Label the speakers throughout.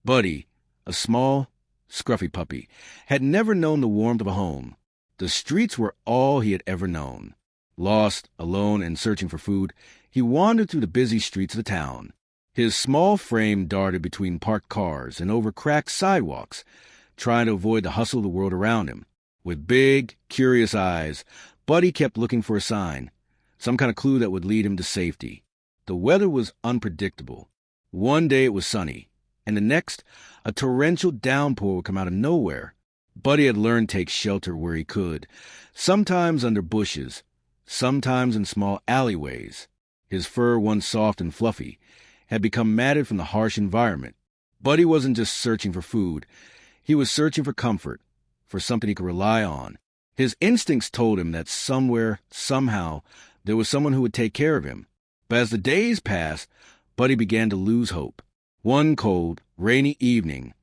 Speaker 1: Buddy, a small, scruffy puppy, had never known the warmth of a home. The streets were all he had ever known. Lost, alone, and searching for food, he wandered through the busy streets of the town. His small frame darted between parked cars and over cracked sidewalks, trying to avoid the hustle of the world around him. With big, curious eyes, Buddy kept looking for a sign, some kind of clue that would lead him to safety. The weather was unpredictable. One day it was sunny, and the next, a torrential downpour would come out of nowhere. Buddy had learned to take shelter where he could, sometimes under bushes, sometimes in small alleyways. His fur, once soft and fluffy, had become matted from the harsh environment. Buddy wasn't just searching for food. He was searching for comfort, for something he could rely on. His instincts told him that somewhere, somehow, there was someone who would take care of him. But as the days passed, Buddy began to lose hope. One cold, rainy evening,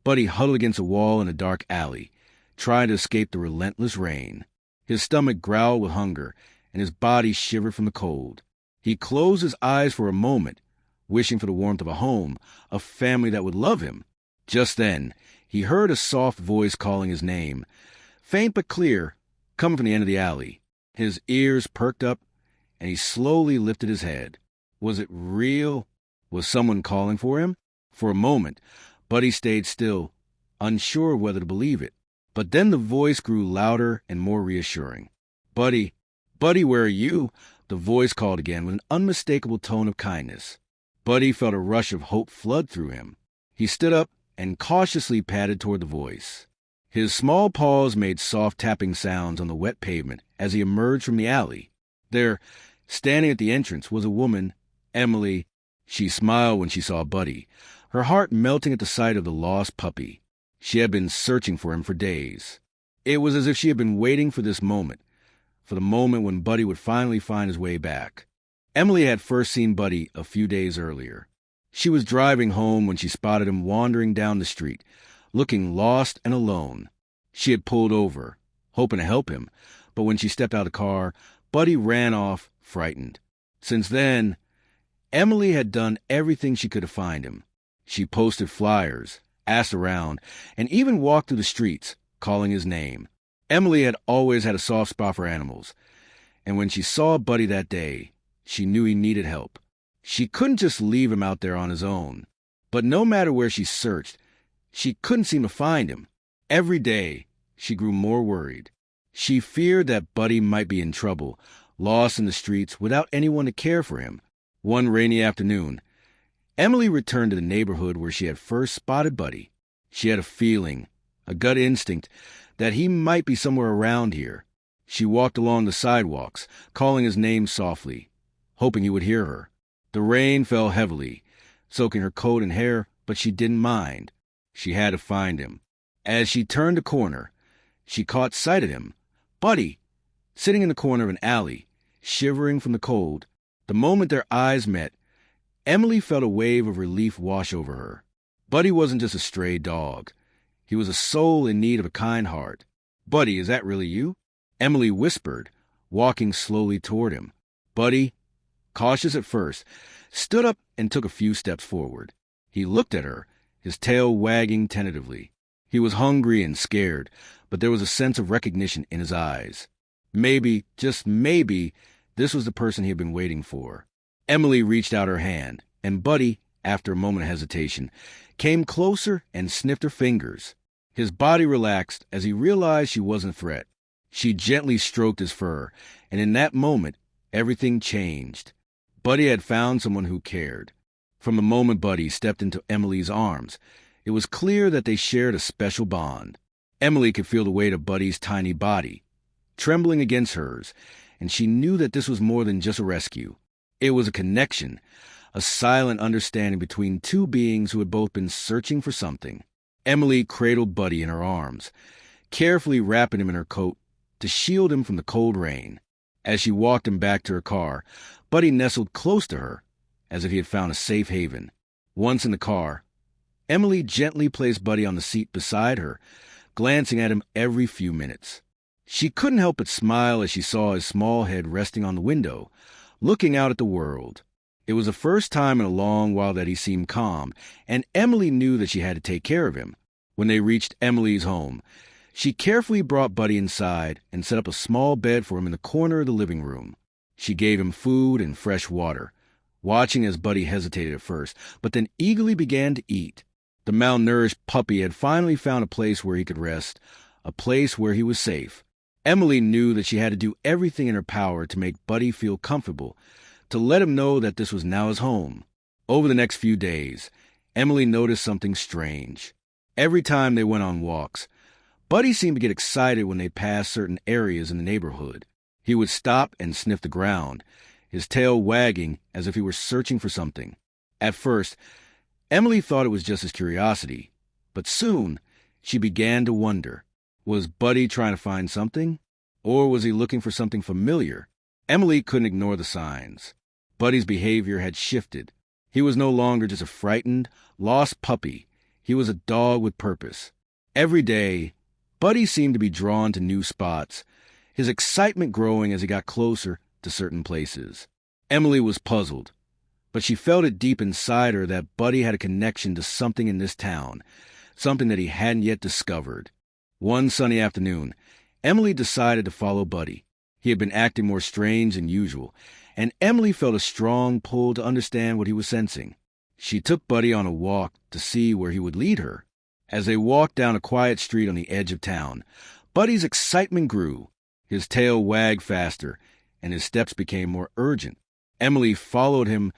Speaker 1: Buddy huddled against a wall in a dark alley, trying to escape the relentless rain. His stomach growled with hunger, and his body shivered from the cold. He closed his eyes for a moment, wishing for the warmth of a home, a family that would love him. Just then, he heard a soft voice calling his name, faint but clear, coming from the end of the alley. His ears perked up, and he slowly lifted his head. Was it real? Was someone calling for him? For a moment, Buddy stayed still, unsure of whether to believe it. But then the voice grew louder and more reassuring. "Buddy, Buddy, where are you?" The voice called again with an unmistakable tone of kindness. Buddy felt a rush of hope flood through him. He stood up and cautiously padded toward the voice. His small paws made soft tapping sounds on the wet pavement as he emerged from the alley. There, standing at the entrance, was a woman, Emily. She smiled when she saw Buddy, her heart melting at the sight of the lost puppy. She had been searching for him for days. It was as if she had been waiting for this moment, for the moment when Buddy would finally find his way back. Emily had first seen Buddy a few days earlier. She was driving home when she spotted him wandering down the street, looking lost and alone. She had pulled over, hoping to help him, but when she stepped out of the car, Buddy ran off, frightened. Since then, Emily had done everything she could to find him. She posted flyers, asked around, and even walked through the streets, calling his name. Emily had always had a soft spot for animals, and when she saw Buddy that day, she knew he needed help. She couldn't just leave him out there on his own. But no matter where she searched, she couldn't seem to find him. Every day, she grew more worried. She feared that Buddy might be in trouble, lost in the streets without anyone to care for him. One rainy afternoon, Emily returned to the neighborhood where she had first spotted Buddy. She had a feeling, a gut instinct, that he might be somewhere around here. She walked along the sidewalks, calling his name softly, hoping he would hear her. The rain fell heavily, soaking her coat and hair, but she didn't mind. She had to find him. As she turned a corner, she caught sight of him, Buddy, sitting in the corner of an alley, shivering from the cold. The moment their eyes met, Emily felt a wave of relief wash over her. Buddy wasn't just a stray dog. He was a soul in need of a kind heart. "Buddy, is that really you?" Emily whispered, walking slowly toward him. Buddy, cautious at first, stood up and took a few steps forward. He looked at her, his tail wagging tentatively. He was hungry and scared, but there was a sense of recognition in his eyes. Maybe, just maybe, this was the person he had been waiting for. Emily reached out her hand, and Buddy, after a moment of hesitation, came closer and sniffed her fingers. His body relaxed as he realized she wasn't a threat. She gently stroked his fur, and in that moment, everything changed. Buddy had found someone who cared. From the moment Buddy stepped into Emily's arms, it was clear that they shared a special bond. Emily could feel the weight of Buddy's tiny body, trembling against hers, and she knew that this was more than just a rescue. It was a connection, a silent understanding between two beings who had both been searching for something. Emily cradled Buddy in her arms, carefully wrapping him in her coat to shield him from the cold rain. As she walked him back to her car, Buddy nestled close to her, as if he had found a safe haven. Once in the car, Emily gently placed Buddy on the seat beside her, glancing at him every few minutes. She couldn't help but smile as she saw his small head resting on the window, looking out at the world. It was the first time in a long while that he seemed calm, and Emily knew that she had to take care of him. When they reached Emily's home, she carefully brought Buddy inside and set up a small bed for him in the corner of the living room. She gave him food and fresh water, watching as Buddy hesitated at first, but then eagerly began to eat. The malnourished puppy had finally found a place where he could rest, a place where he was safe. Emily knew that she had to do everything in her power to make Buddy feel comfortable, to let him know that this was now his home. Over the next few days, Emily noticed something strange. Every time they went on walks, Buddy seemed to get excited when they passed certain areas in the neighborhood. He would stop and sniff the ground, his tail wagging as if he were searching for something. At first, Emily thought it was just his curiosity, but soon she began to wonder. Was Buddy trying to find something? Or was he looking for something familiar? Emily couldn't ignore the signs. Buddy's behavior had shifted. He was no longer just a frightened, lost puppy. He was a dog with purpose. Every day, Buddy seemed to be drawn to new spots, his excitement growing as he got closer to certain places. Emily was puzzled, but she felt it deep inside her that Buddy had a connection to something in this town, something that he hadn't yet discovered. One sunny afternoon, Emily decided to follow Buddy. He had been acting more strange than usual, and Emily felt a strong pull to understand what he was sensing. She took Buddy on a walk to see where he would lead her. As they walked down a quiet street on the edge of town, Buddy's excitement grew. His tail wagged faster, and his steps became more urgent. Emily followed him,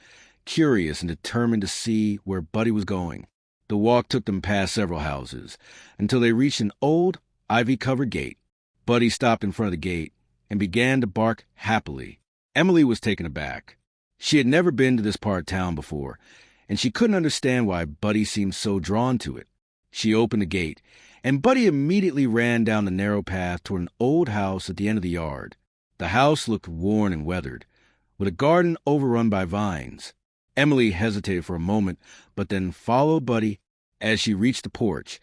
Speaker 1: curious and determined to see where Buddy was going. The walk took them past several houses, until they reached an old, ivy-covered gate. Buddy stopped in front of the gate and began to bark happily. Emily was taken aback. She had never been to this part of town before, and she couldn't understand why Buddy seemed so drawn to it. She opened the gate, and Buddy immediately ran down the narrow path toward an old house at the end of the yard. The house looked worn and weathered, with a garden overrun by vines. Emily hesitated for a moment, but then followed Buddy. As she reached the porch,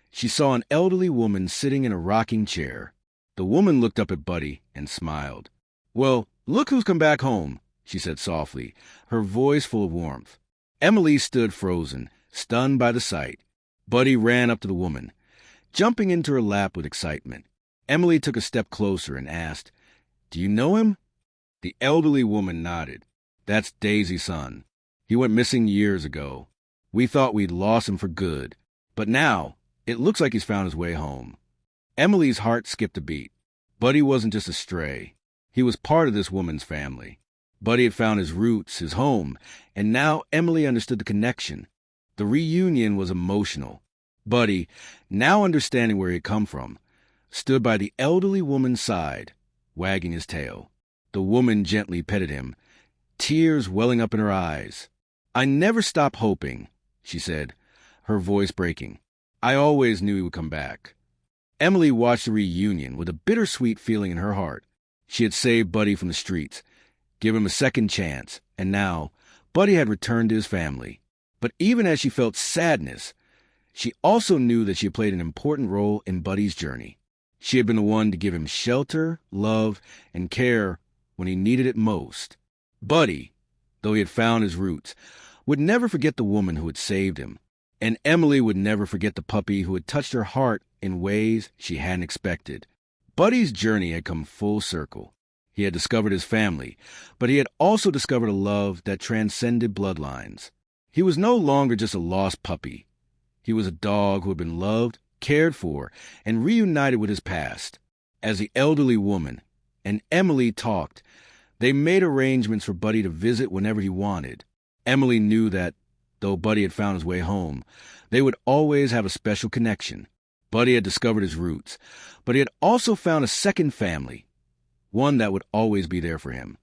Speaker 1: she saw an elderly woman sitting in a rocking chair. The woman looked up at Buddy and smiled. "Well, look who's come back home," she said softly, her voice full of warmth. Emily stood frozen, stunned by the sight. Buddy ran up to the woman, jumping into her lap with excitement. Emily took a step closer and asked, "Do you know him?" The elderly woman nodded. "That's Daisy's son. He went missing years ago. We thought we'd lost him for good, but now it looks like he's found his way home." Emily's heart skipped a beat. Buddy wasn't just a stray. He was part of this woman's family. Buddy had found his roots, his home, and now Emily understood the connection. The reunion was emotional. Buddy, now understanding where he had come from, stood by the elderly woman's side, wagging his tail. The woman gently petted him, tears welling up in her eyes. "I never stop hoping," she said, her voice breaking. "I always knew he would come back." Emily watched the reunion with a bittersweet feeling in her heart. She had saved Buddy from the streets, given him a second chance, and now Buddy had returned to his family. But even as she felt sadness, she also knew that she had played an important role in Buddy's journey. She had been the one to give him shelter, love, and care when he needed it most. Buddy, though he had found his roots, would never forget the woman who had saved him. And Emily would never forget the puppy who had touched her heart in ways she hadn't expected. Buddy's journey had come full circle. He had discovered his family, but he had also discovered a love that transcended bloodlines. He was no longer just a lost puppy. He was a dog who had been loved, cared for, and reunited with his past. As the elderly woman and Emily talked, they made arrangements for Buddy to visit whenever he wanted. Emily knew that, though Buddy had found his way home, they would always have a special connection. Buddy had discovered his roots, but he had also found a second family, one that would always be there for him.